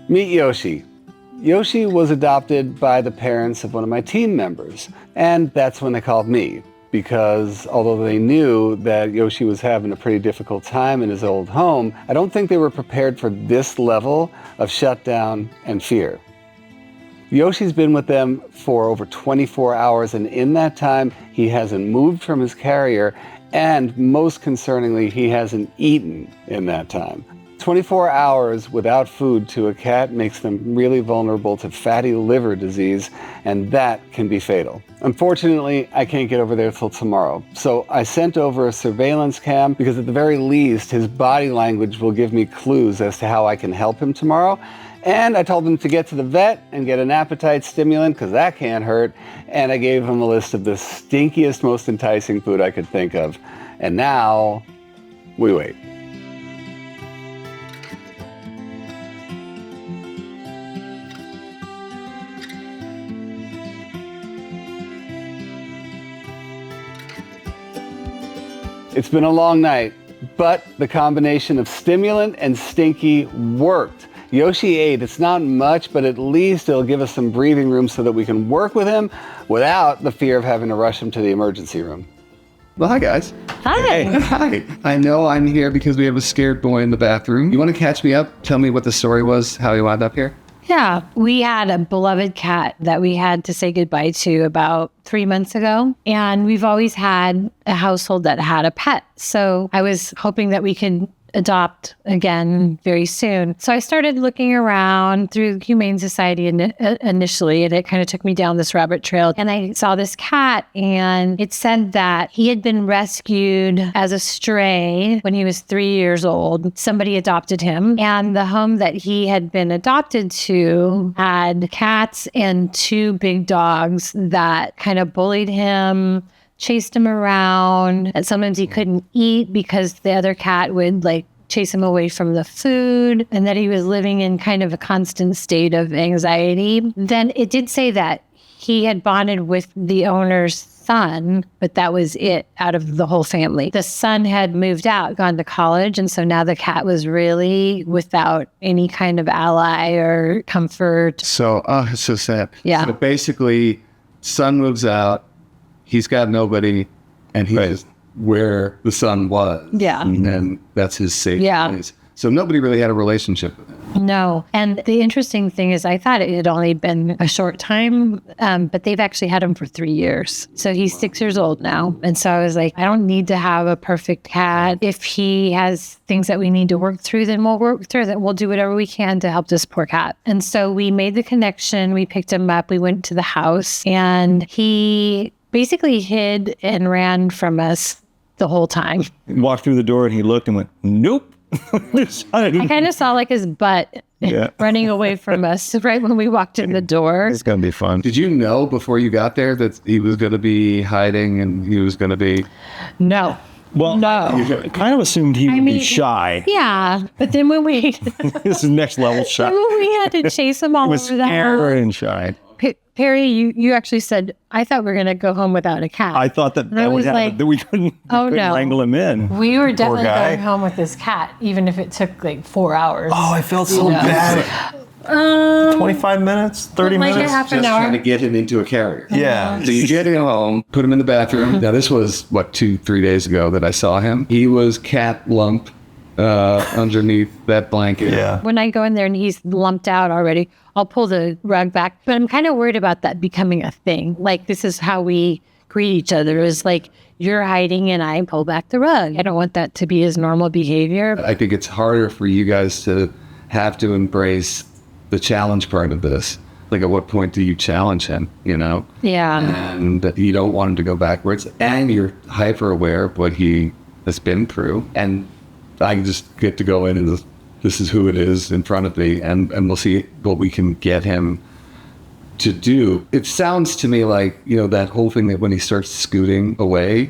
Meet Yoshi. Yoshi was adopted by the parents of one of my team members, and that's when they called me, because although they knew that Yoshi was having a pretty difficult time in his old home, I don't think they were prepared for this level of shutdown and fear. Yoshi's been with them for over 24 hours, and in that time, he hasn't moved from his carrier, and most concerningly, he hasn't eaten in that time. 24 hours without food to a cat makes them really vulnerable to fatty liver disease, and that can be fatal. Unfortunately, I can't get over there till tomorrow. So I sent over a surveillance cam because at the very least, his body language will give me clues as to how I can help him tomorrow. And I told him to get to the vet and get an appetite stimulant because that can't hurt. And I gave him a list of the stinkiest, most enticing food I could think of. And now we wait. It's been a long night, but the combination of stimulant and stinky worked. Yoshi ate. It's not much, but at least it'll give us some breathing room so that we can work with him without the fear of having to rush him to the emergency room. Well, hi, guys. Hi. Hey. Hi. I know I'm here because we have a scared boy in the bathroom. You want to catch me up? Tell me what the story was, how he wound up here? Yeah, we had a beloved cat that we had to say goodbye to about 3 months ago. And we've always had a household that had a pet. So I was hoping that we could adopt again very soon. So I started looking around through Humane Society initially, and it kind of took me down this rabbit trail. And I saw this cat, and it said that he had been rescued as a stray when he was 3 years old. Somebody adopted him, and the home that he had been adopted to had cats and 2 big dogs that kind of bullied him, chased him around, and sometimes he couldn't eat because the other cat would chase him away from the food, and that he was living in kind of a constant state of anxiety. Then it did say that he had bonded with the owner's son, but that was it out of the whole family. The son had moved out, gone to college, and so now the cat was really without any kind of ally or comfort. So, it's so sad. Yeah. So basically, son moves out, he's got nobody, and he's where the son was. Yeah. And that's his safe place. So nobody really had a relationship with him. No. And the interesting thing is I thought it had only been a short time, but they've actually had him for 3 years. So he's 6 years old now. And so I was like, I don't need to have a perfect cat. If he has things that we need to work through, then we'll work through that. We'll do whatever we can to help this poor cat. And so we made the connection. We picked him up. We went to the house, and he basically hid and ran from us the whole time. He walked through the door and he looked and went, nope. I kind of saw his butt running away from us right when we walked in the door. It's going to be fun. Did you know before you got there that he was going to be hiding and he was going to be... No. Well, no. I kind of assumed he would be shy. Yeah, but then when we... This is next level shy. When we had to chase him all over the house. And shy. Perry, you actually said, I thought we were going to go home without a cat. I thought that would happen, that we couldn't wrangle him in. We were definitely going home with this cat, even if it took 4 hours. Oh, I felt so bad. 25 minutes, 30 minutes? Half an just hour. trying to get him into a carrier. Yeah. So you get him home, put him in the bathroom. Now this was, 2-3 days ago that I saw him. He was cat lumped underneath that blanket. Yeah. When I go in there and he's lumped out already, I'll pull the rug back. But I'm kind of worried about that becoming a thing. This is how we greet each other, is you're hiding and I pull back the rug. I don't want that to be his normal behavior. I think it's harder for you guys to have to embrace the challenge part of this. At what point do you challenge him, Yeah. And you don't want him to go backwards. And you're hyper aware of what he has been through. And I can just get to go in and this is who it is in front of me, and we'll see what we can get him to do. It sounds to me like, that whole thing that when he starts scooting away,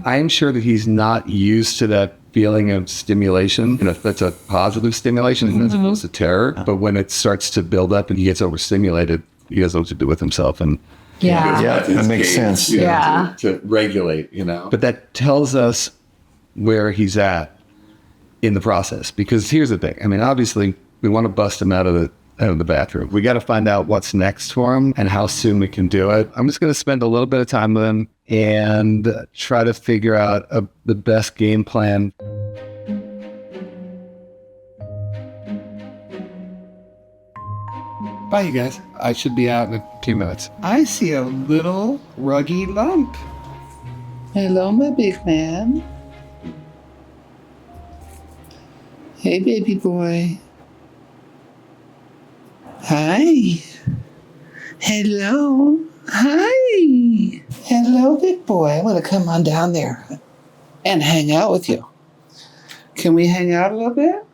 I'm sure that he's not used to that feeling of stimulation. That's a positive stimulation as opposed to terror. But when it starts to build up and he gets overstimulated, he doesn't know what to do with himself. And that makes sense. To regulate, But that tells us where he's at in the process. Because here's the thing. I mean, obviously, we want to bust him out of out of the bathroom. We got to find out what's next for him and how soon we can do it. I'm just going to spend a little bit of time with him and try to figure out the best game plan. Bye, you guys. I should be out in a few minutes. I see a little ruggy lump. Hello, my big man. Hey, baby boy. Hi. Hello. Hi. Hello, big boy. I want to come on down there and hang out with you. Can we hang out a little bit?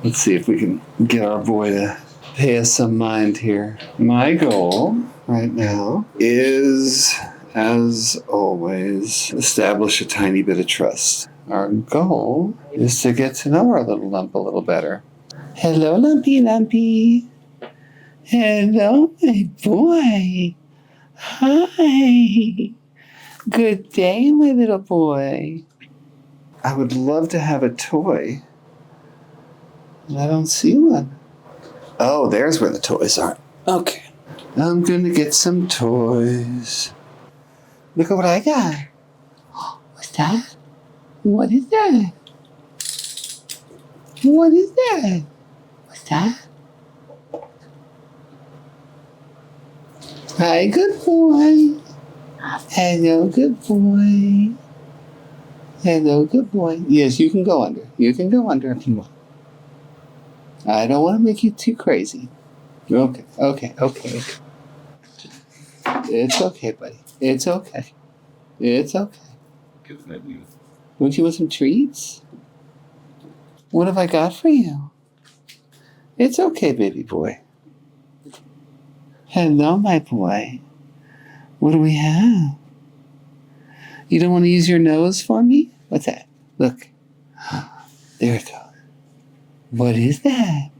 Let's see if we can get our boy to pay us some mind here. My goal right now is, as always, establish a tiny bit of trust. Our goal is to get to know our little lump a little better. Hello, Lumpy Lumpy. Hello, my boy. Hi. Good day, my little boy. I would love to have a toy, and I don't see one. Oh, there's where the toys are. Okay. I'm gonna get some toys. Look at what I got. What's that? What is that? What is that? What's that? Hi, good boy. Hello, good boy. Hello, good boy. Yes, you can go under. You can go under if you want. I don't want to make you too crazy. Okay. It's okay, buddy. It's okay. It's okay. Don't you want some treats? What have I got for you? It's okay, baby boy. Hello, my boy. What do we have? You don't want to use your nose for me? What's that? Look. There it goes. What is that?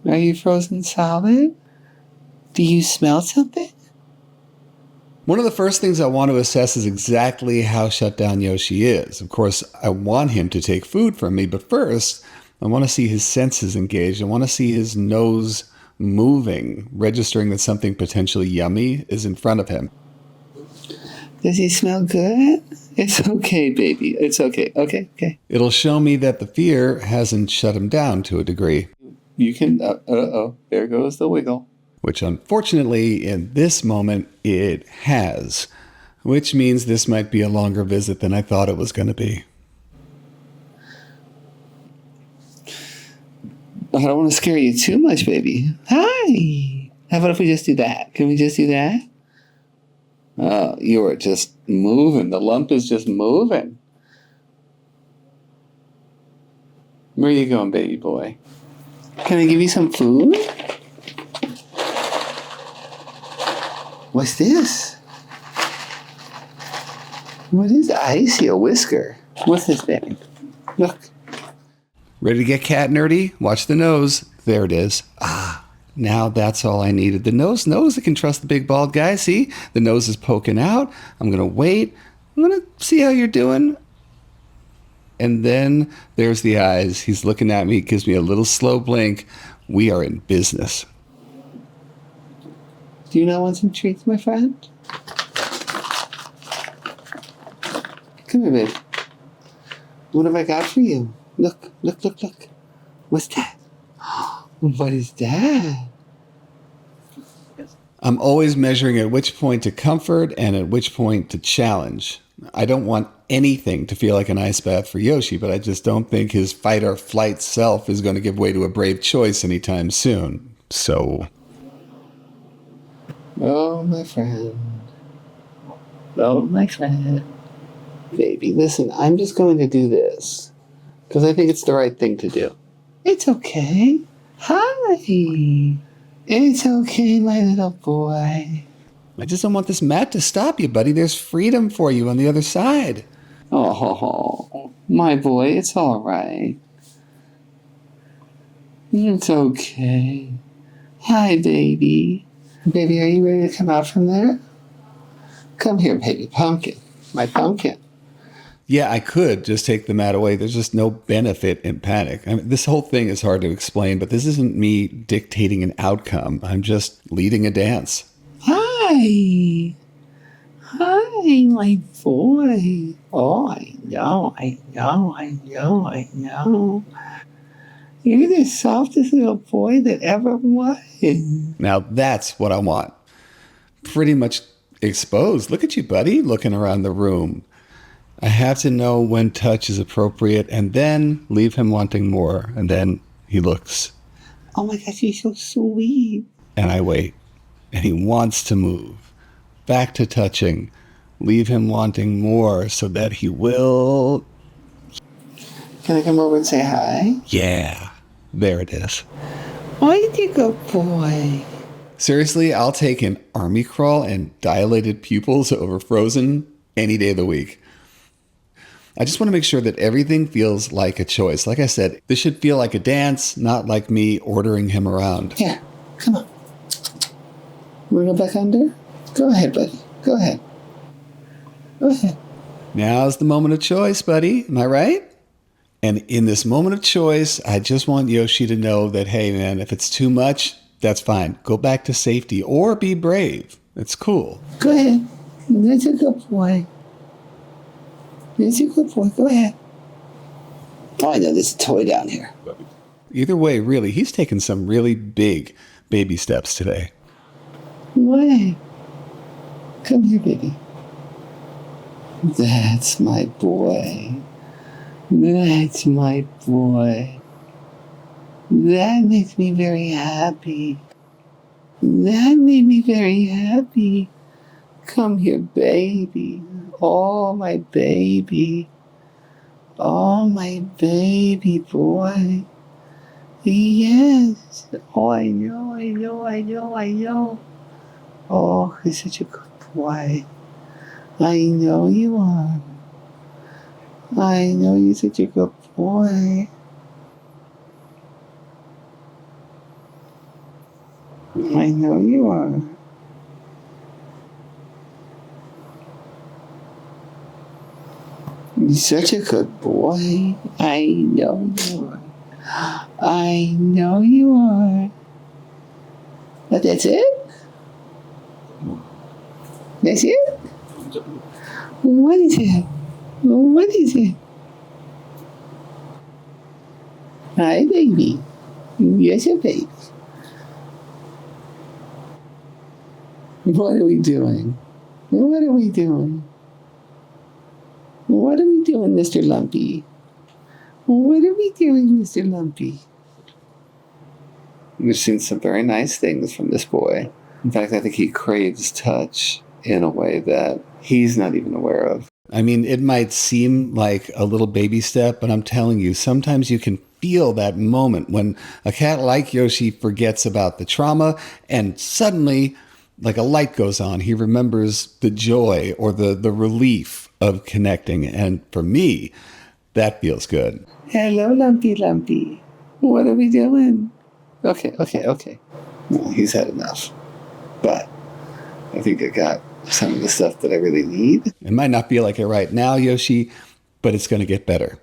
Are you frozen solid? Do you smell something? One of the first things I want to assess is exactly how shut down Yoshi is. Of course, I want him to take food from me, but first, I want to see his senses engaged. I want to see his nose moving, registering that something potentially yummy is in front of him. Does he smell good? It's okay, baby. It's okay. Okay. It'll show me that the fear hasn't shut him down to a degree. You can, there goes the wiggle. Which unfortunately, in this moment, it has. Which means this might be a longer visit than I thought it was going to be. I don't want to scare you too much, baby. Hi. How about if we just do that? Can we just do that? Oh, you are just moving. The lump is just moving. Where are you going, baby boy? Can I give you some food? What's this? What is that? I see a whisker. What's this, baby? Look. Ready to get cat nerdy? Watch the nose. There it is. Now that's all I needed. The nose knows it can trust the big bald guy. See? The nose is poking out. I'm going to wait. I'm going to see how you're doing. And then there's the eyes. He's looking at me, gives me a little slow blink. We are in business. Do you not want some treats, my friend? Come here, babe. What have I got for you? Look. What's that? What is that? I'm always measuring at which point to comfort and at which point to challenge. I don't want anything to feel like an ice bath for Yoshi, but I just don't think his fight or flight self is going to give way to a brave choice anytime soon. So... Oh, my friend. Oh, my friend. Baby, listen, I'm just going to do this because I think it's the right thing to do. It's okay. Hi. It's okay, my little boy. I just don't want this mat to stop you, buddy. There's freedom for you on the other side. Oh, my boy, it's all right. It's okay. Hi, baby. Baby, are you ready to come out from there? Come here, baby pumpkin. My pumpkin. Yeah, I could just take the mat away. There's just no benefit in panic. I mean, this whole thing is hard to explain, but this isn't me dictating an outcome. I'm just leading a dance. Hi. Hi, my boy. Oh, I know. You're the softest little boy that ever was. Now that's what I want. Pretty much exposed. Look at you, buddy, looking around the room. I have to know when touch is appropriate and then leave him wanting more. And then he looks. Oh my gosh, you're so sweet. And I wait. And he wants to move. Back to touching. Leave him wanting more so that he will. Can I come over and say hi? Yeah, there it is. Oh, you're a good boy. Seriously, I'll take an army crawl and dilated pupils over frozen any day of the week. I just want to make sure that everything feels like a choice. Like I said, this should feel like a dance, not like me ordering him around. Yeah, come on. Wanna go back under? Go ahead, buddy. Go ahead. Go ahead. Now's the moment of choice, buddy. Am I right? And in this moment of choice, I just want Yoshi to know that, hey, man, if it's too much, that's fine. Go back to safety or be brave. It's cool. Go ahead. That's a good boy. That's a good boy. Go ahead. Oh, I know there's a toy down here. Either way, really, he's taken some really big baby steps today. What? Come here, baby. That's my boy. That's my boy. That makes me very happy. That made me very happy. Come here, baby. Oh, my baby. Oh, my baby boy. Yes. Oh, I know. Oh, you're such a good boy. I know you are. I know you're such a good boy. I know you are. You're such a good boy. I know you are. I know you are. But that's it? That's it? What is it? What is it? Hi, baby. Yes, a baby. What are we doing? What are we doing? What are we doing, Mr. Lumpy? What are we doing, Mr. Lumpy? We've seen some very nice things from this boy. In fact, I think he craves touch in a way that he's not even aware of. I mean, it might seem like a little baby step, but I'm telling you, sometimes you can feel that moment when a cat like Yoshi forgets about the trauma and suddenly, like a light goes on, he remembers the joy or the relief of connecting. And for me, that feels good. Hello, Lumpy. What are we doing? Okay. Well, he's had enough. But I think I got some of the stuff that I really need. It might not feel like it right now, Yoshi, but it's going to get better.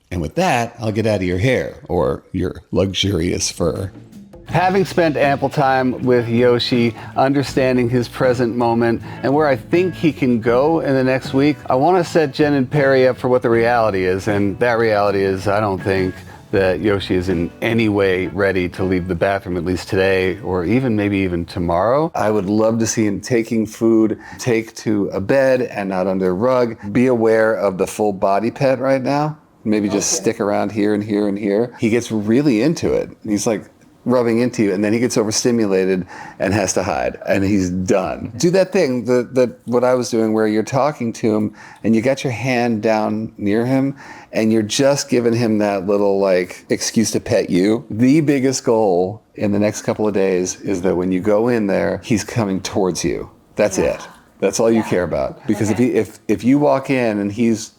And with that, I'll get out of your hair or your luxurious fur. Having spent ample time with Yoshi, understanding his present moment and where I think he can go in the next week, I want to set Jen and Perry up for what the reality is. And that reality is, I don't think that Yoshi is in any way ready to leave the bathroom, at least today, or maybe even tomorrow. I would love to see him taking food, take to a bed and not under a rug. Be aware of the full body pet right now. Maybe just stick around here and here and here. He gets really into it. He's like rubbing into you, and then he gets overstimulated and has to hide, and he's done. Do that thing, that what I was doing, where you're talking to him, and you got your hand down near him, and you're just giving him that little, like, excuse to pet you. The biggest goal in the next couple of days is that when you go in there, he's coming towards you. That's it. That's all you care about. Because if you walk in and he's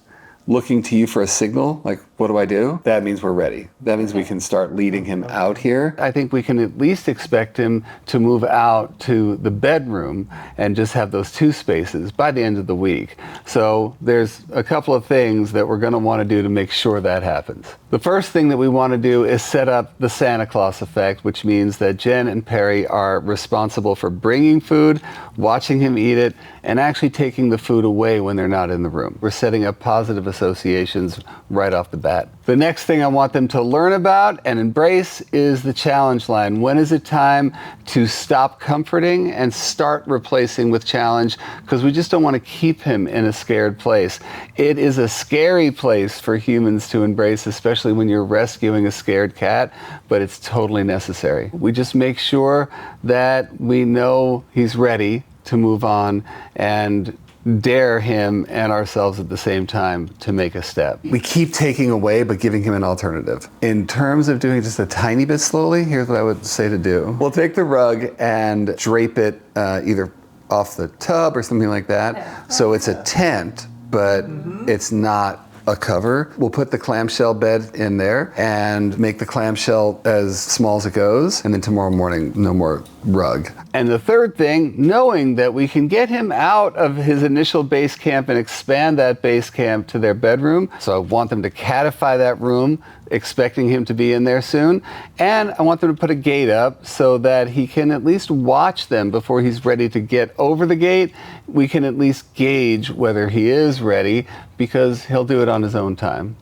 looking to you for a signal, like, What do I do? That means we're ready. That means we can start leading him out here. I think we can at least expect him to move out to the bedroom and just have those 2 spaces by the end of the week. So there's a couple of things that we're going to want to do to make sure that happens. The first thing that we want to do is set up the Santa Claus effect, which means that Jen and Perry are responsible for bringing food, watching him eat it, and actually taking the food away when they're not in the room. We're setting up positive associations right off the bat. The next thing I want them to learn about and embrace is the challenge line. When is it time to stop comforting and start replacing with challenge? Because we just don't want to keep him in a scared place. It is a scary place for humans to embrace, especially when you're rescuing a scared cat, but it's totally necessary. We just make sure that we know he's ready to move on and dare him and ourselves at the same time to make a step. We keep taking away but giving him an alternative. In terms of doing just a tiny bit slowly, here's what I would say to do. We'll take the rug and drape it either off the tub or something like that. So it's a tent, but it's not a cover. We'll put the clamshell bed in there and make the clamshell as small as it goes. And then tomorrow morning, no more rug. And the third thing, knowing that we can get him out of his initial base camp and expand that base camp to their bedroom. So I want them to catify that room, expecting him to be in there soon. And I want them to put a gate up so that he can at least watch them before he's ready to get over the gate. We can at least gauge whether he is ready because he'll do it on his own time.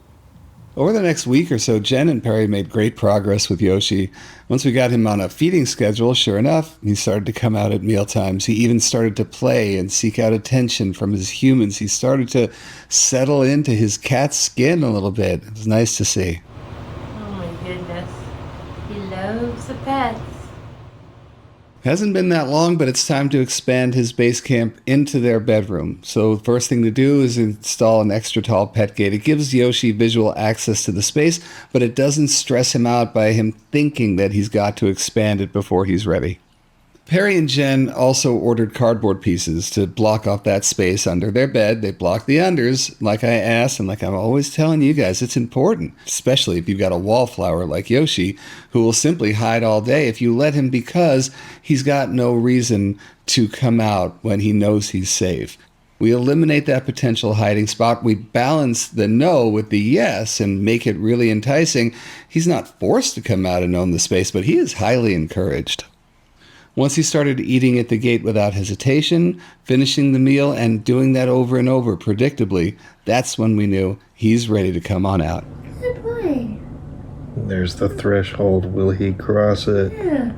Over the next week or so, Jen and Perry made great progress with Yoshi. Once we got him on a feeding schedule, sure enough, he started to come out at meal times. He even started to play and seek out attention from his humans. He started to settle into his cat's skin a little bit. It was nice to see. Oh my goodness. He loves the pets. Hasn't been that long, but it's time to expand his base camp into their bedroom. So the first thing to do is install an extra tall pet gate. It gives Yoshi visual access to the space, but it doesn't stress him out by him thinking that he's got to expand it before he's ready. Perry and Jen also ordered cardboard pieces to block off that space under their bed. They blocked the unders, like I asked, and like I'm always telling you guys, it's important, especially if you've got a wallflower like Yoshi, who will simply hide all day if you let him because he's got no reason to come out when he knows he's safe. We eliminate that potential hiding spot. We balance the no with the yes and make it really enticing. He's not forced to come out and own the space, but he is highly encouraged. Once he started eating at the gate without hesitation, finishing the meal, and doing that over and over predictably, that's when we knew he's ready to come on out. Good boy. There's the threshold. Will he cross it? Yeah.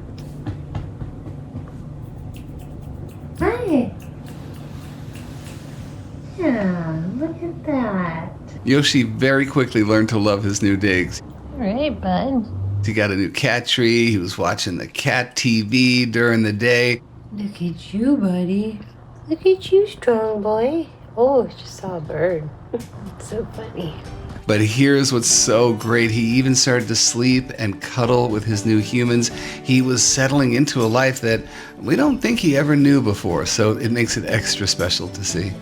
Hi. Yeah, look at that. Yoshi very quickly learned to love his new digs. All right, bud. He got a new cat tree. He was watching the cat TV during the day. Look at you, buddy. Look at you, strong boy. Oh, I just saw a bird. It's so funny. But here's what's so great. He even started to sleep and cuddle with his new humans. He was settling into a life that we don't think he ever knew before, so it makes it extra special to see.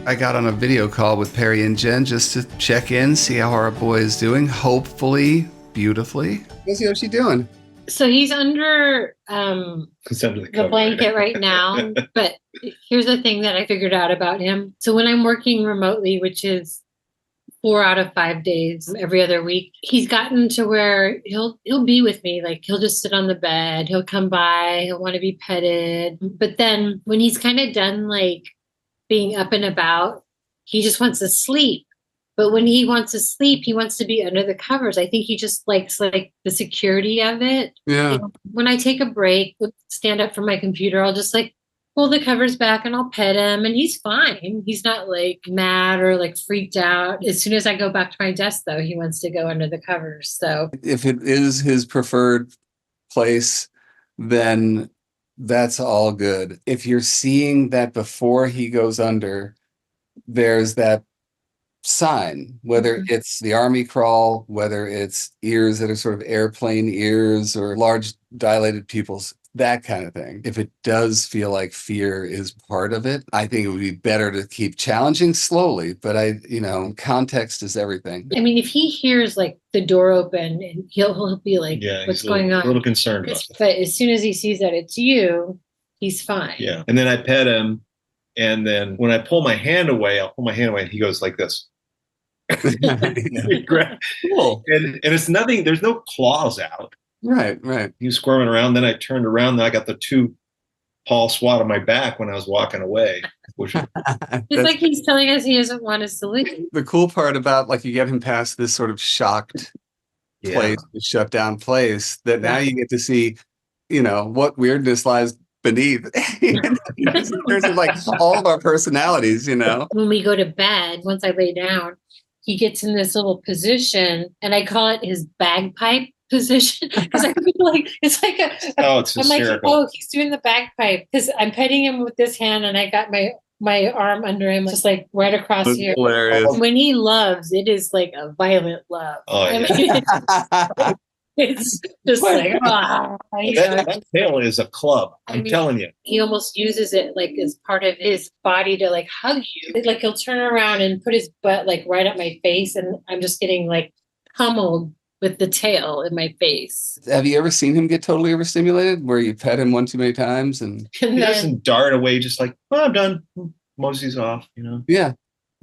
I got on a video call with Perry and Jen just to check in, see how our boy is doing, hopefully beautifully. What's Yoshi doing? So he's under the blanket right now. But here's the thing that I figured out about him. So when I'm working remotely, which is 4 out of 5 days every other week, he's gotten to where he'll be with me. Like he'll just sit on the bed. He'll come by. He'll want to be petted. But then when he's kind of done like being up and about, he just wants to sleep. But when he wants to sleep, he wants to be under the covers. I think he just likes like the security of it. Yeah. And when I take a break, stand up from my computer, I'll just like pull the covers back and I'll pet him and he's fine. He's not like mad or like freaked out. As soon as I go back to my desk though, he wants to go under the covers. So if it is his preferred place, then that's all good. If you're seeing that before he goes under, there's that sign, whether it's the army crawl, whether it's ears that are sort of airplane ears or large dilated pupils, that kind of thing. If it does feel like fear is part of it, I think it would be better to keep challenging slowly. But context is everything. I mean, if he hears like the door open, and he'll be like, what's going on? A little concerned about it. But as soon as he sees that it's you, he's fine. Yeah. And then I pet him. And then when I pull my hand away, and he goes like this. Cool. And it's nothing, there's no claws out. Right. He was squirming around. Then I turned around, and I got the 2 paw swat on my back when I was walking away. It's like he's telling us he doesn't want us to leave. The cool part about, like, you get him past this sort of shocked place, the shut down place, that now you get to see, what weirdness lies beneath. There's like all of our personalities, When we go to bed, once I lay down, he gets in this little position, and I call it his bagpipe position, because I feel like it's like it's hysterical. I'm like, he's doing the bagpipe, because I'm petting him with this hand, and I got my arm under him, just like right across here. Hilarious. When he loves, it is like a violent love. It's just like, that tail is a club. I'm telling you. He almost uses it like as part of his body to like hug you. Like he'll turn around and put his butt like right at my face, and I'm just getting like pummeled with the tail in my face. Have you ever seen him get totally overstimulated, where you pet him one too many times and he doesn't dart away just like, I'm done. Mosey's off, Yeah.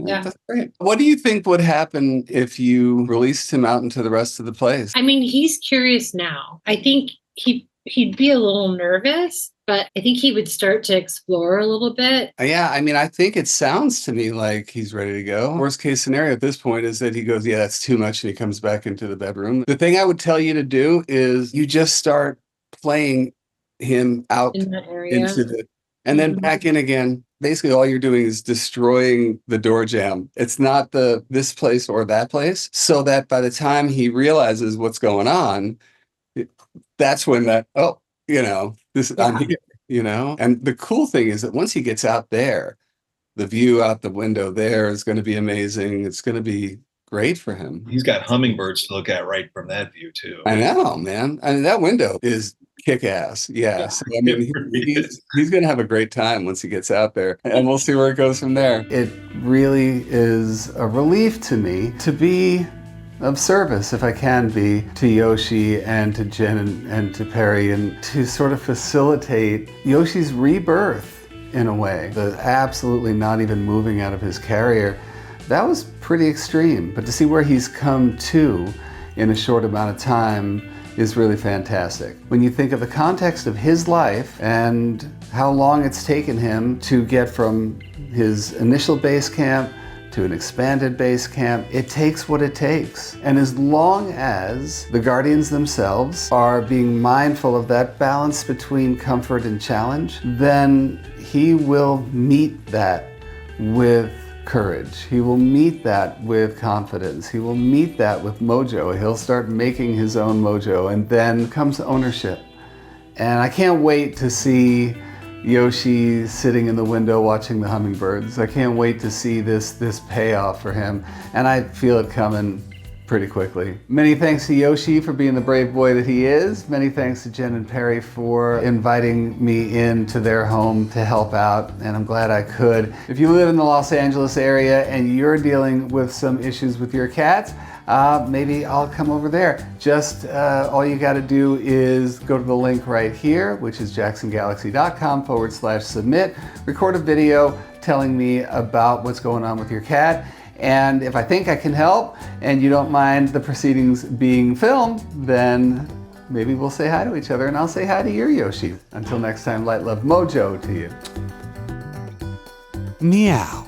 That's great. What do you think would happen if you released him out into the rest of the place? I mean, he's curious now. I think he'd be a little nervous, but I think he would start to explore a little bit. Yeah, I mean, I think it sounds to me like he's ready to go. Worst case scenario at this point is that he goes, yeah, that's too much, and he comes back into the bedroom. The thing I would tell you to do is you just start playing him out in that area, into and then back in again. Basically, all you're doing is destroying the door jamb. It's not this place or that place, so that by the time he realizes what's going on, that's when I'm here, And the cool thing is that once he gets out there, the view out the window there is going to be amazing. It's going to be great for him. He's got hummingbirds to look at right from that view too. I know, man. I mean, that window is kick-ass. Yeah. So, I mean, he's going to have a great time once he gets out there, and we'll see where it goes from there. It really is a relief to me to be of service, if I can be, to Yoshi and to Jen and to Perry, and to sort of facilitate Yoshi's rebirth in a way. The absolutely not even moving out of his carrier, that was pretty extreme. But to see where he's come to in a short amount of time is really fantastic. When you think of the context of his life and how long it's taken him to get from his initial base camp to an expanded base camp, it takes what it takes. And as long as the Guardians themselves are being mindful of that balance between comfort and challenge, then he will meet that with courage. He will meet that with confidence. He will meet that with mojo. He'll start making his own mojo, and then comes ownership. And I can't wait to see Yoshi sitting in the window watching the hummingbirds. I can't wait to see this payoff for him, and I feel it coming pretty quickly. Many thanks to Yoshi for being the brave boy that he is. Many thanks to Jen and Perry for inviting me into their home to help out, and I'm glad I could. If you live in the Los Angeles area and you're dealing with some issues with your cats, maybe I'll come over there. Just all you got to do is go to the link right here, which is jacksongalaxy.com/submit, record a video telling me about what's going on with your cat. And if I think I can help and you don't mind the proceedings being filmed, then maybe we'll say hi to each other, and I'll say hi to your Yoshi. Until next time, light, love, mojo to you. Meow.